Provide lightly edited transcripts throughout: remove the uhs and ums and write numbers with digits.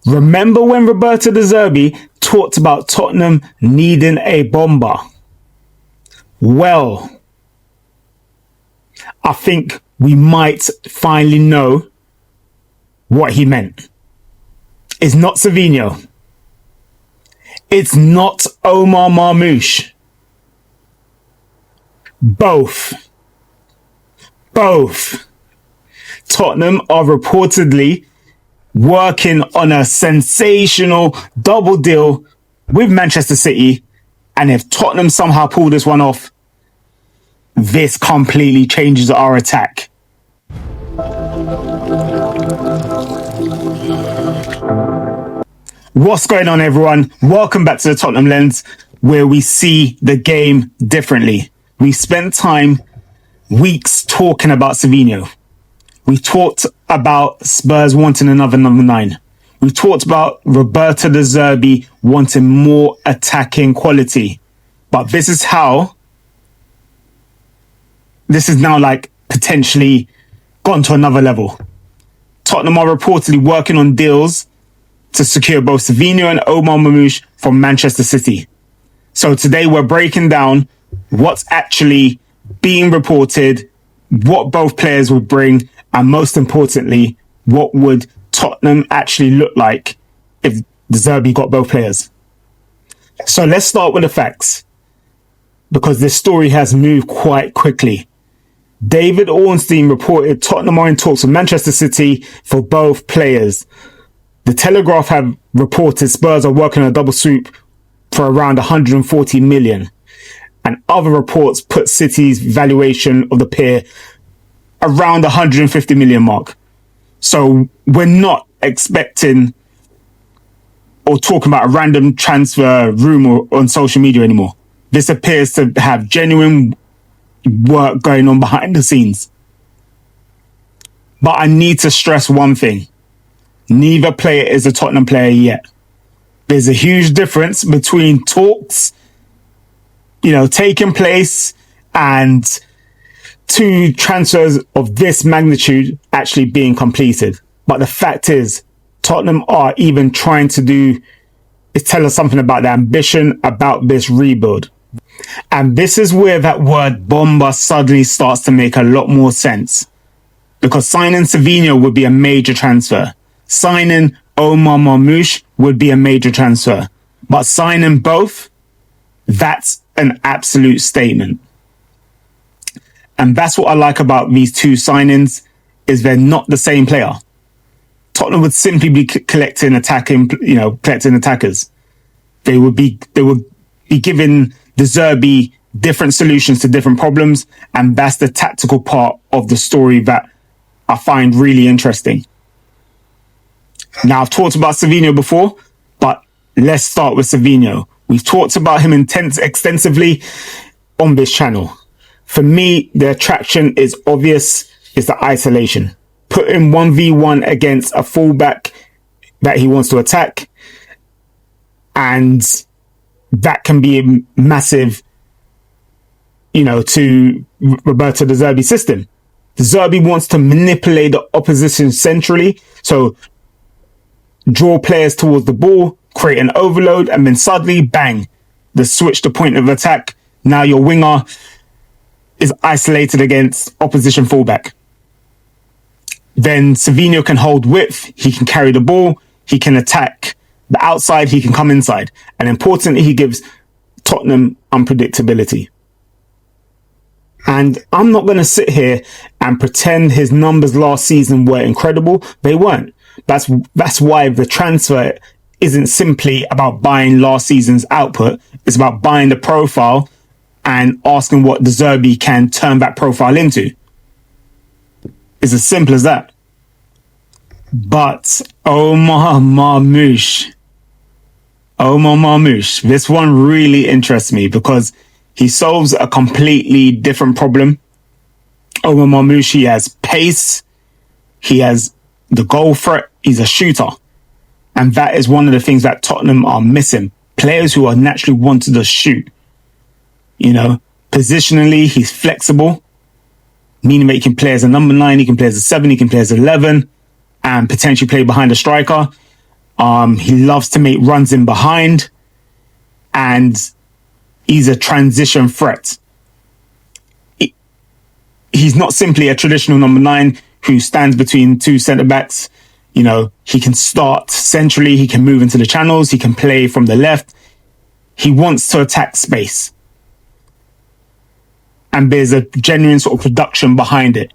Remember when Roberto De Zerbi talked about Tottenham needing a bomber? Well, I think we might finally know what he meant. It's not Savinho. It's not Omar Marmoush. Both. Tottenham are reportedly working on a sensational double deal with Manchester City. And if Tottenham somehow pull this one off, this completely changes our attack. What's going on, everyone? Welcome back to the Tottenham Lens, where we see the game differently. We spent weeks talking about Savinho. We talked about Spurs wanting another number 9. We talked about Roberto De Zerbi wanting more attacking quality. But this is now like potentially gone to another level. Tottenham are reportedly working on deals to secure both Savinho and Omar Marmoush from Manchester City. So today we're breaking down what's actually being reported, what both players would bring, and most importantly, what would Tottenham actually look like if De Zerbi got both players. So let's start with the facts, because this story has moved quite quickly. David Ornstein reported Tottenham are in talks with Manchester City for both players. The Telegraph have reported Spurs are working on a double swoop for around 140 million. And other reports put City's valuation of the pair around 150 million mark. So we're not expecting or talking about a random transfer rumor on social media anymore. This appears to have genuine work going on behind the scenes. But I need to stress one thing. Neither player is a Tottenham player yet. There's a huge difference between talks, taking place and 2 transfers of this magnitude actually being completed. But the fact is, Tottenham are even trying to tell us something about the ambition about this rebuild. And this is where that word BOMBA suddenly starts to make a lot more sense. Because signing Savinho would be a major transfer. Signing Omar Marmoush would be a major transfer. But signing both, that's an absolute statement. And that's what I like about these 2 signings, is they're not the same player. Tottenham would simply be collecting attackers. They would be giving De Zerbi different solutions to different problems. And that's the tactical part of the story that I find really interesting. Now, I've talked about Savinho before, but let's start with Savinho. We've talked about him extensively on this channel. For me, the attraction is obvious, is the isolation. Put him 1v1 against a fullback that he wants to attack, and that can be massive, to Roberto De Zerbi's system. De Zerbi wants to manipulate the opposition centrally, so draw players towards the ball, create an overload, and then suddenly, bang, the switch to point of attack. Now your winger is isolated against opposition fullback. Then Savinho can hold width, he can carry the ball, he can attack the outside, he can come inside. And importantly, he gives Tottenham unpredictability. And I'm not going to sit here and pretend his numbers last season were incredible. They weren't. That's why the transfer isn't simply about buying last season's output. It's about buying the profile and asking what De Zerbi can turn that profile into. It's as simple as that. But Omar Marmoush, this one really interests me because he solves a completely different problem. Omar Marmoush, he has pace, he has the goal threat, he's a shooter. And that is one of the things that Tottenham are missing. Players who are naturally wanted to shoot. Positionally, he's flexible, meaning that he can play as a number 9, he can play as a 7, he can play as 11, and potentially play behind a striker. He loves to make runs in behind, and he's a transition threat. He's not simply a traditional number 9 who stands between two centre-backs. You know, he can start centrally, he can move into the channels, he can play from the left. He wants to attack space. And there's a genuine sort of production behind it.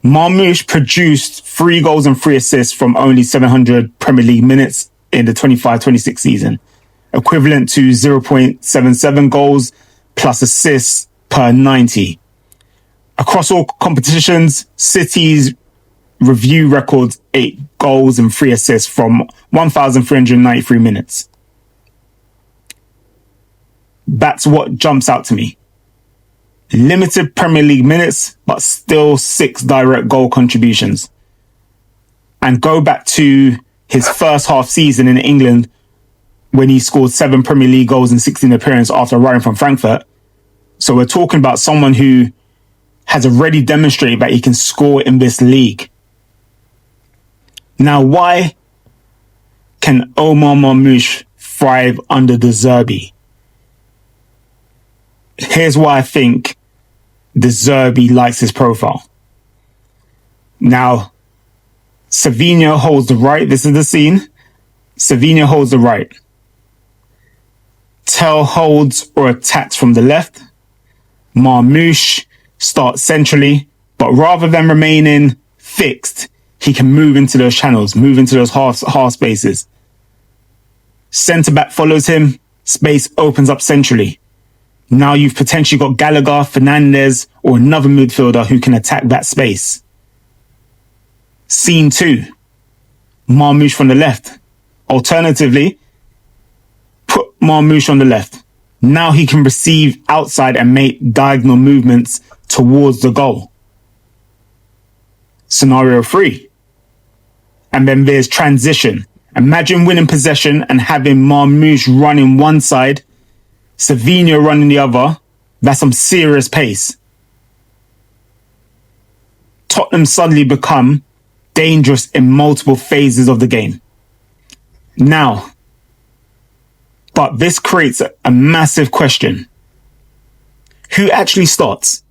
Marmush produced 3 goals and 3 assists from only 700 Premier League minutes in the 25-26 season, equivalent to 0.77 goals plus assists per 90. Across all competitions, City's review records 8 goals and 3 assists from 1,393 minutes. That's what jumps out to me. Limited Premier League minutes, but still 6 direct goal contributions. And go back to his first half season in England when he scored 7 Premier League goals in 16 appearances after arriving from Frankfurt. So we're talking about someone who has already demonstrated that he can score in this league. Now, why can Omar Marmoush thrive under the Zerbi? Here's why I think the Zerbi likes his profile. Now, Savinho holds the right. This is the scene. Savinho holds the right. Tell holds or attacks from the left. Marmush starts centrally, but rather than remaining fixed, he can move into those channels, move into those half spaces. Centre-back follows him, space opens up centrally. Now you've potentially got Gallagher, Fernandez, or another midfielder who can attack that space. Scene 2, Marmush from the left. Alternatively, put Marmush on the left. Now he can receive outside and make diagonal movements towards the goal. Scenario 3. And then there's transition. Imagine winning possession and having Marmush running one side, Savinho running the other. That's some serious pace. Tottenham suddenly become dangerous in multiple phases of the game. Now, but this creates a massive question. Who actually starts?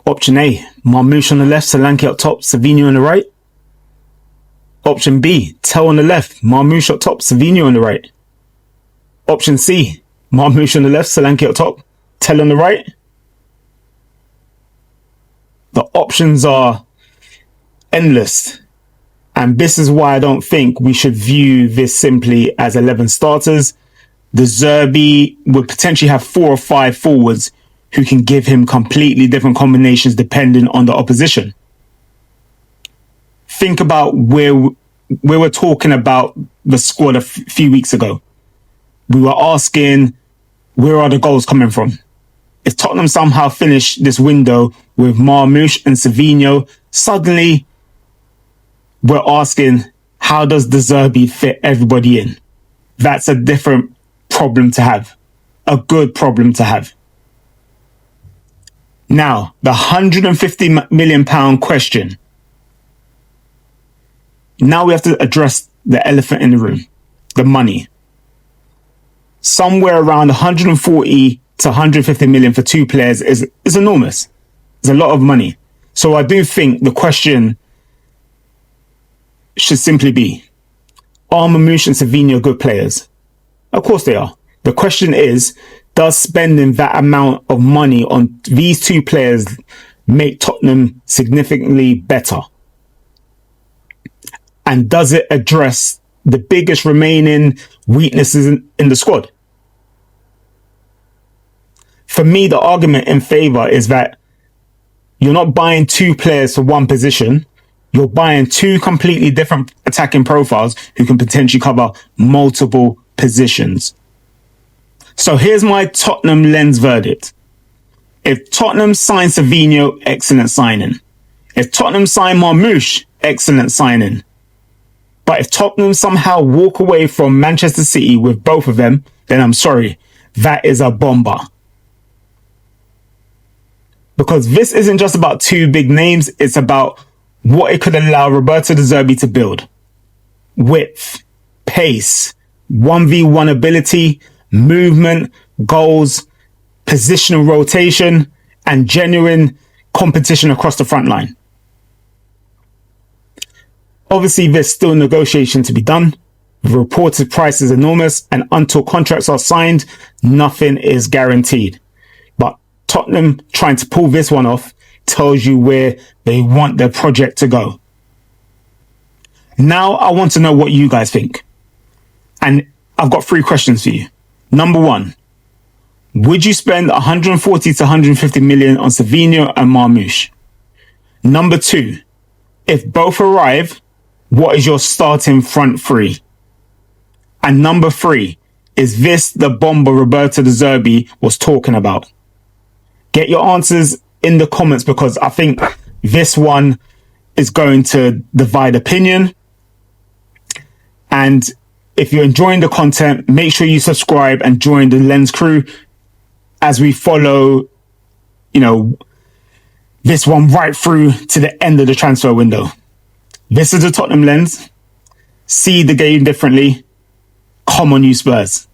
Option A, Marmush on the left, Solanke up top, Savinho on the right. Option B, Tell on the left, Marmush up top, Savinho on the right. Option C, Marmush on the left, Solanke up top, Tell on the right. The options are endless. And this is why I don't think we should view this simply as 11 starters. The Zerbi would potentially have 4 or 5 forwards who can give him completely different combinations depending on the opposition. Think about where we were talking about the squad a few weeks ago. We were asking, where are the goals coming from? If Tottenham somehow finish this window with Marmush and Savinho, suddenly we're asking, how does the Zerbi fit everybody in? That's a different problem to have. A good problem to have. Now, the £150 million question. Now we have to address the elephant in the room, the money. Somewhere around 140 to 150 million for 2 players is enormous. It's a lot of money. So I do think the question should simply be, are Marmush and Savinho good players? Of course they are. The question is, does spending that amount of money on these 2 players make Tottenham significantly better? And does it address the biggest remaining weaknesses in the squad? For me, the argument in favour is that you're not buying 2 players for one position. You're buying 2 completely different attacking profiles who can potentially cover multiple positions. So here's my Tottenham Lens verdict. If Tottenham sign Savinho, excellent signing. If Tottenham sign Marmush, excellent signing. But if Tottenham somehow walk away from Manchester City with both of them, then I'm sorry, that is a BOMBA. Because this isn't just about 2 big names, it's about what it could allow Roberto De Zerbi to build. Width, pace, 1v1 ability, movement, goals, positional rotation, and genuine competition across the front line. Obviously, there's still negotiation to be done. The reported price is enormous, and until contracts are signed, nothing is guaranteed. But Tottenham trying to pull this one off tells you where they want their project to go. Now, I want to know what you guys think. And I've got 3 questions for you. Number 1, would you spend 140 to 150 million on Savinho and Marmush? Number 2, if both arrive, what is your starting front 3? And number 3, is this the BOMBA Roberto De Zerbi was talking about? Get your answers in the comments, because I think this one is going to divide opinion. And if you're enjoying the content, make sure you subscribe and join the Lens crew as we follow, this one right through to the end of the transfer window. This is the Tottenham Lens. See the game differently. Come on, you Spurs.